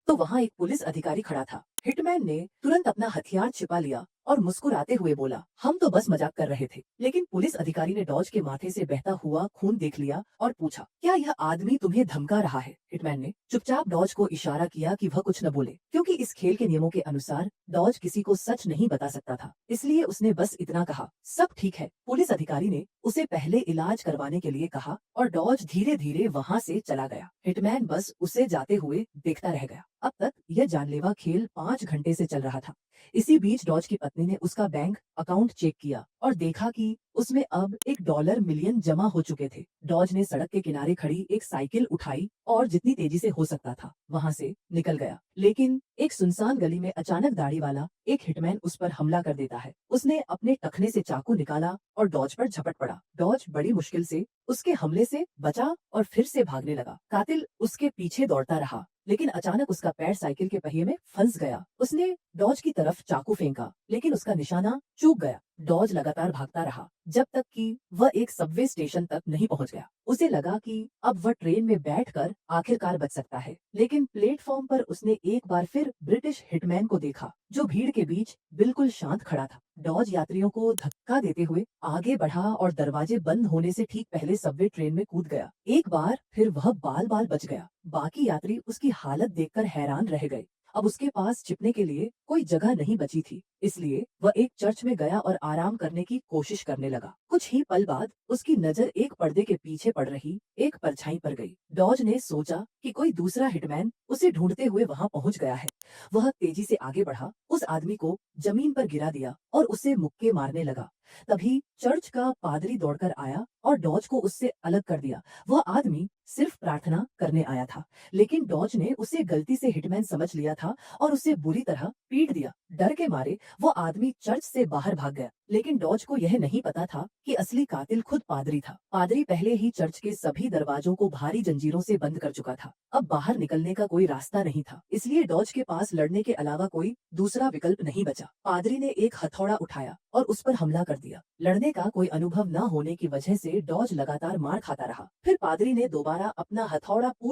तो वहाँ एक पुलिस अधिकारी खड़ा था। हिटमैन ने तुरंत अपना हथियार छिपा लिया और मुस्कुराते हुए बोला, हम तो बस मजाक कर रहे थे। लेकिन पुलिस अधिकारी ने डॉज के माथे से बहता हुआ खून देख लिया और पूछा, क्या यह आदमी तुम्हें धमका रहा है? हिटमैन ने चुपचाप डॉज को इशारा किया कि वह कुछ न बोले, क्योंकि इस खेल के नियमों के अनुसार डॉज किसी को सच नहीं बता सकता था। इसलिए उसने बस इतना कहा, सब ठीक है। पुलिस अधिकारी ने उसे पहले इलाज करवाने के लिए कहा और डॉज धीरे धीरे वहाँ से चला गया। हिटमैन बस उसे जाते हुए देखता रह गया। अब तक यह जानलेवा खेल 5 घंटे से चल रहा था। इसी बीच डॉज की पत्नी ने उसका बैंक अकाउंट चेक किया और देखा कि उसमें अब $1 मिलियन जमा हो चुके थे। डॉज ने सड़क के किनारे खड़ी एक साइकिल उठाई और जितनी तेजी से हो सकता था वहां से निकल गया। लेकिन एक सुनसान गली में अचानक दाढ़ी वाला एक हिटमैन उस पर हमला कर देता है। उसने अपने टखने से चाकू निकाला और डॉज पर झपट पड़ा। डॉज बड़ी मुश्किल से उसके हमले से बचा और फिर से भागने लगा। कातिल उसके पीछे दौड़ता रहा, लेकिन अचानक उसका पैर साइकिल के पहिए में फंस गया। उसने डॉज की तरफ चाकू फेंका, लेकिन उसका निशाना चूक गया। डॉज लगातार भागता रहा जब तक कि वह एक सबवे स्टेशन तक नहीं पहुंच गया। उसे लगा कि अब वह ट्रेन में बैठकर आखिरकार बच सकता है। लेकिन प्लेटफॉर्म पर उसने एक बार फिर ब्रिटिश हिटमैन को देखा, जो भीड़ के बीच बिल्कुल शांत खड़ा था। डॉज यात्रियों को धक्का देते हुए आगे बढ़ा और दरवाजे बंद होने से ठीक पहले सबवे ट्रेन में कूद गया। एक बार फिर वह बाल बाल बच गया। बाकी यात्री उसकी हालत देखकर हैरान रह गए। अब उसके पास छिपने के लिए कोई जगह नहीं बची थी, इसलिए वह एक चर्च में गया और आराम करने की कोशिश करने लगा। कुछ ही पल बाद उसकी नजर एक पर्दे के पीछे पड़ रही एक परछाई पर गई। डॉज ने सोचा कि कोई दूसरा हिटमैन उसे ढूंढते हुए वहां पहुंच गया है। वह तेजी से आगे बढ़ा, उस आदमी को जमीन पर गिरा दिया और उसे मुक्के मारने लगा। तभी चर्च का पादरी दौड़कर आया और डॉज को उससे अलग कर दिया। वह आदमी सिर्फ प्रार्थना करने आया था, लेकिन डॉज ने उसे गलती से हिटमैन समझ लिया था और उसे बुरी तरह पीट दिया। डर के मारे वो आदमी चर्च से बाहर भाग गया, लेकिन डॉज को यह नहीं पता था कि असली कातिल खुद पादरी था। पादरी पहले ही चर्च के सभी दरवाजों को भारी जंजीरों से बंद कर चुका था। अब बाहर निकलने का कोई रास्ता नहीं था, इसलिए डॉज के पास लड़ने के अलावा कोई दूसरा विकल्प नहीं बचा। पादरी ने एक हथौड़ा उठाया और उस पर हमला कर दिया। लड़ने का कोई अनुभव न होने की वजह से डॉज लगातार मार खाता रहा। फिर पादरी ने दोबारा अपना हथौड़ा